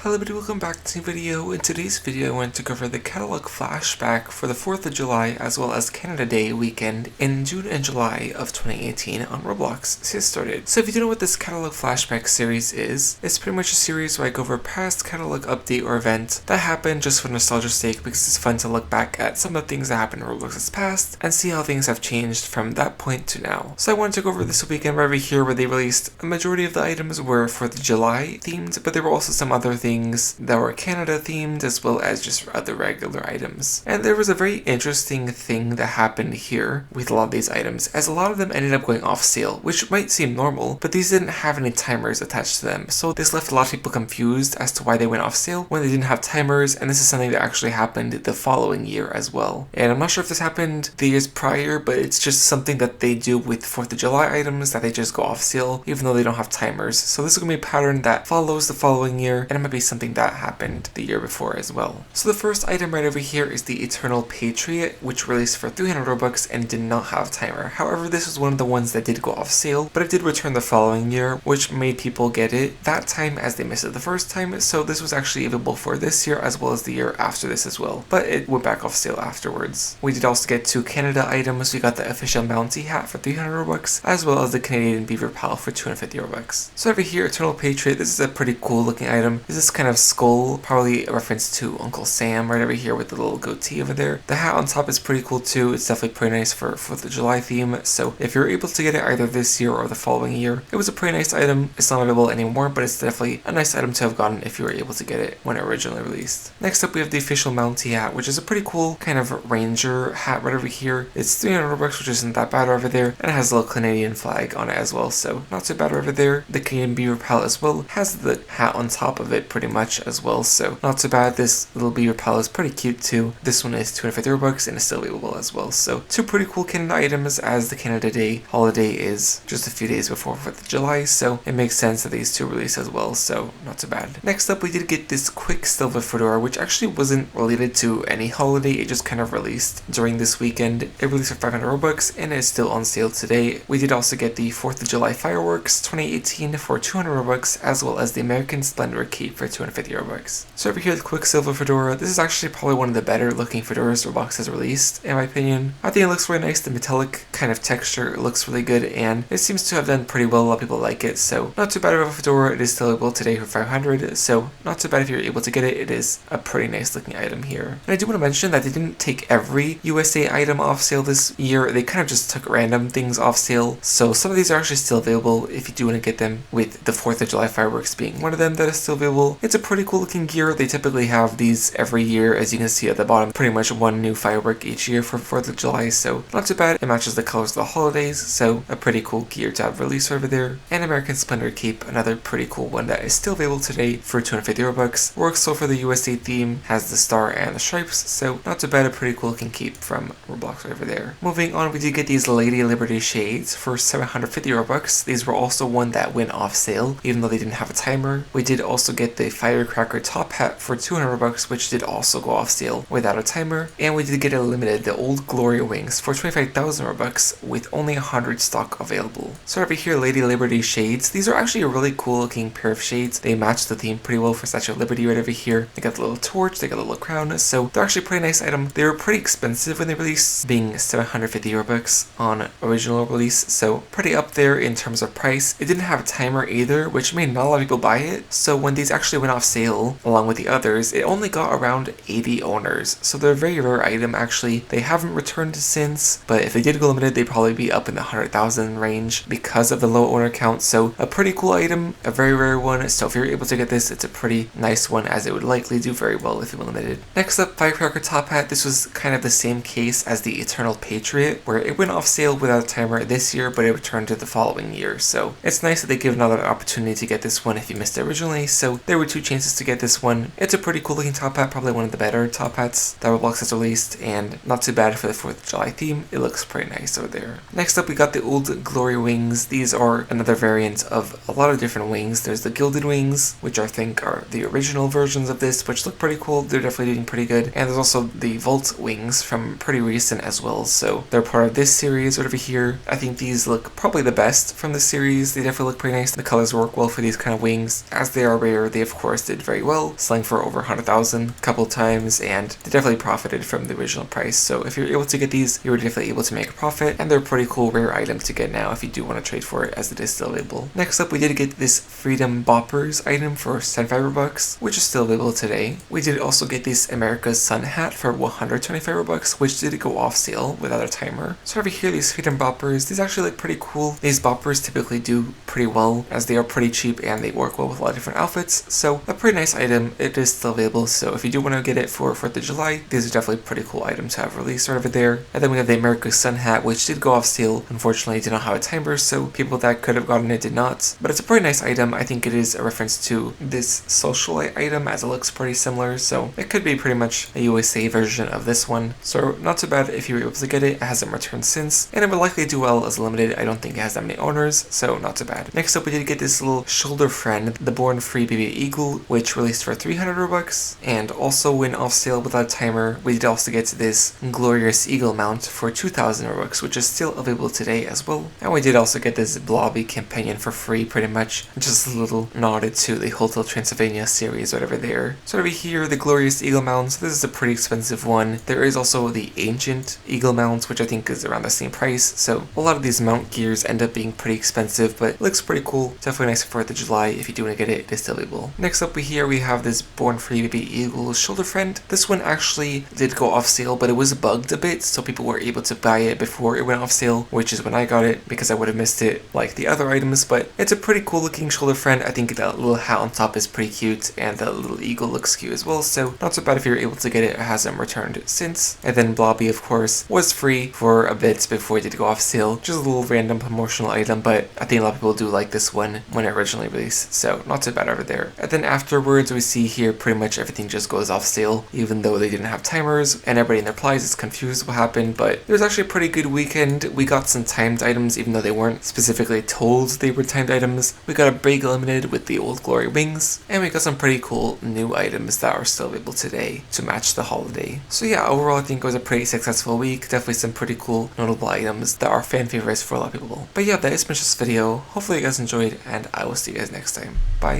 Hello everybody, welcome back to the video. In today's video I want to cover the catalog flashback for the 4th of July as well as Canada Day weekend in June and July of 2018 on Roblox. So get started. So if you don't know what this catalog flashback series is, it's pretty much a series where I go over past catalog update or event that happened just for nostalgia's sake because it's fun to look back at some of the things that happened in Roblox's past and see how things have changed from that point to now. So I wanted to go over this weekend right over here where they released a majority of the items were for the July themed, but there were also some other things that were Canada themed as well as just other regular items. And there was a very interesting thing that happened here with a lot of these items, as a lot of them ended up going off sale, which might seem normal, but these didn't have any timers attached to them. So this left a lot of people confused as to why they went off sale when they didn't have timers, and this is something that actually happened the following year as well. And I'm not sure if this happened the years prior, but it's just something that they do with 4th of July items that they just go off sale even though they don't have timers. So this is going to be a pattern that follows the following year, and it might be something that happened the year before as well. So the first item right over here is the Eternal Patriot, which released for 300 Robux and did not have timer. However, this was one of the ones that did go off sale, but it did return the following year, which made people get it that time as they missed it the first time. So this was actually available for this year as well as the year after this as well, but it went back off sale afterwards. We did also get 2 Canada items. We got the official Mountie hat for 300 Robux as well as the Canadian Beaver Pal for 250 Robux. So over here, Eternal Patriot, this is a pretty cool looking item. This is kind of skull, probably a reference to Uncle Sam right over here with the little goatee over there. The hat on top is pretty cool too. It's definitely pretty nice for the July theme. So if you're able to get it either this year or the following year, it was a pretty nice item. It's not available anymore, but it's definitely a nice item to have gotten if you were able to get it when it originally released. Next up, we have the official Mountie hat, which is a pretty cool kind of ranger hat right over here. It's 300 Robux, which isn't that bad over there, and it has a little Canadian flag on it as well, so not too bad over there. The Canadian Beaver Pal as well has the hat on top of it pretty much as well, so not too bad. This little Beaver Pal is pretty cute too. This one is 250 Robux and is still available as well, so 2 pretty cool Canada items, as the Canada Day holiday is just a few days before 4th of July, so it makes sense that these 2 release as well, so not too bad. Next up, we did get this quick silver fedora, which actually wasn't related to any holiday. It just kind of released during this weekend. It released for 500 Robux and is still on sale today. We did also get the 4th of July fireworks 2018 for 200 Robux as well as the American Splendor cape for 250 Robux. So over here, the quick silver fedora, this is actually probably one of the better looking fedoras Roblox has released in my opinion. I think it looks really nice. The metallic kind of texture looks really good and it seems to have done pretty well. A lot of people like it, so not too bad of a fedora. It is still available today for 500, so not too bad if you're able to get it. It is a pretty nice looking item here. And I do want to mention that they didn't take every USA item off sale this year. They kind of just took random things off sale, so some of these are actually still available if you do want to get them, with the 4th of July fireworks being one of them that is still available. It's a pretty cool looking gear. They typically have these every year, as you can see at the bottom, pretty much one new firework each year for 4th of July, so not too bad. It matches the colors of the holidays, so a pretty cool gear to have released over there. And American Splendor cape, another pretty cool one that is still available today for 250 Robux. Works so for the USA theme, has the star and the stripes, so not too bad. A pretty cool looking cape from Roblox over there. Moving on, we did get these Lady Liberty shades for 750 Robux. These were also one that went off sale, even though they didn't have a timer. We did also get the Firecracker top hat for 200 Robux, which did also go off sale without a timer. And we did get a limited, the Old Glory wings for 25,000 Robux with only 100 stock available. So over here, Lady Liberty shades. These are actually a really cool looking pair of shades. They match the theme pretty well for Statue of Liberty right over here. They got the little torch, they got a little crown, so they're actually a pretty nice item. They were pretty expensive when they released, being 750 Robux on original release, so pretty up there in terms of price. It didn't have a timer either, which made not a lot of people buy it, so when these actually went off sale along with the others, it only got around 80 owners, so they're a very rare item actually. They haven't returned since, but if they did go limited, they'd probably be up in the 100,000 range because of the low owner count, so a pretty cool item, a very rare one, so if you're able to get this, it's a pretty nice one, as it would likely do very well if it were limited. Next up, Firecracker top hat. This was kind of the same case as the Eternal Patriot, where it went off sale without a timer this year, but it returned to the following year, so it's nice that they give another opportunity to get this one if you missed it originally. So there were 2 chances to get this one. It's a pretty cool looking top hat, probably one of the better top hats that Roblox has released, and not too bad for the 4th of July theme. It looks pretty nice over there. Next up, we got the Old Glory wings. These are another variant of a lot of different wings. There's the Gilded wings, which I think are the original versions of this, which look pretty cool. They're definitely doing pretty good. And there's also the Vault wings from pretty recent as well, so they're part of this series right over here. I think these look probably the best from the series. They definitely look pretty nice. The colors work well for these kind of wings. As they are rare, they of course did very well, selling for over 100,000 a couple times, and they definitely profited from the original price. So if you're able to get these, you're definitely able to make a profit, and they're a pretty cool rare item to get now if you do want to trade for it, as it is still available. Next up, we did get this Freedom Boppers item for 75 Robux, which is still available today. We did also get this America's Sun hat for 125 Robux, which did go off sale without a timer. So over here, these Freedom Boppers, these actually look pretty cool. These boppers typically do pretty well, as they are pretty cheap and they work well with a lot of different outfits. So a pretty nice item. It is still available, so if you do want to get it for 4th of July, these are definitely pretty cool items to have released right over there. And then we have the America's Sun hat, which did go off sale. Unfortunately, it did not have a timer, so people that could have gotten it did not. But it's a pretty nice item. I think it is a reference to this socialite item, as it looks pretty similar, so it could be pretty much a USA version of this one. So not too bad if you were able to get it. It hasn't returned since, and it would likely do well as limited. I don't think it has that many owners, so not too bad. Next up, we did get this little shoulder friend, the Born Free Baby Eagle, which released for 300 Robux, and also went off sale without a timer. We did also get this Glorious Eagle mount for 2,000 Robux, which is still available today as well. And we did also get this Blobby companion for free, pretty much, just a little nodded to the Hotel Transylvania series, whatever there. So over here, the Glorious Eagle mounts, this is a pretty expensive one. There is also the Ancient Eagle mounts, which I think is around the same price, so a lot of these mount gears end up being pretty expensive, but it looks pretty cool. Definitely nice for 4th of July. If you do want to get it, it is still available. Next up here, we have this Born Free Baby Eagle shoulder friend. This one actually did go off sale, but it was bugged a bit, so people were able to buy it before it went off sale, which is when I got it, because I would have missed it like the other items. But it's a pretty cool looking shoulder friend. I think that little hat on top is pretty cute, and the little eagle looks cute as well, so not so bad if you're able to get it. It hasn't returned since. And then Blobby, of course, was free for a bit before it did go off sale. Just a little random promotional item, but I think a lot of people do like this one when it originally released, so not too bad over there. And then afterwards, we see here pretty much everything just goes off sale, even though they didn't have timers, and everybody in their replies is confused what happened. But it was actually a pretty good weekend. We got some timed items, even though they weren't specifically told they were timed items. We got a Big Limited with the Old Glory wings, and we got some pretty cool new items that are still available today to match the holiday. So yeah, overall I think it was a pretty successful week. Definitely some pretty cool notable items that are fan favorites for a lot of people. But yeah, that is much this video. Hopefully you guys enjoyed, and I will see you guys next time. Bye.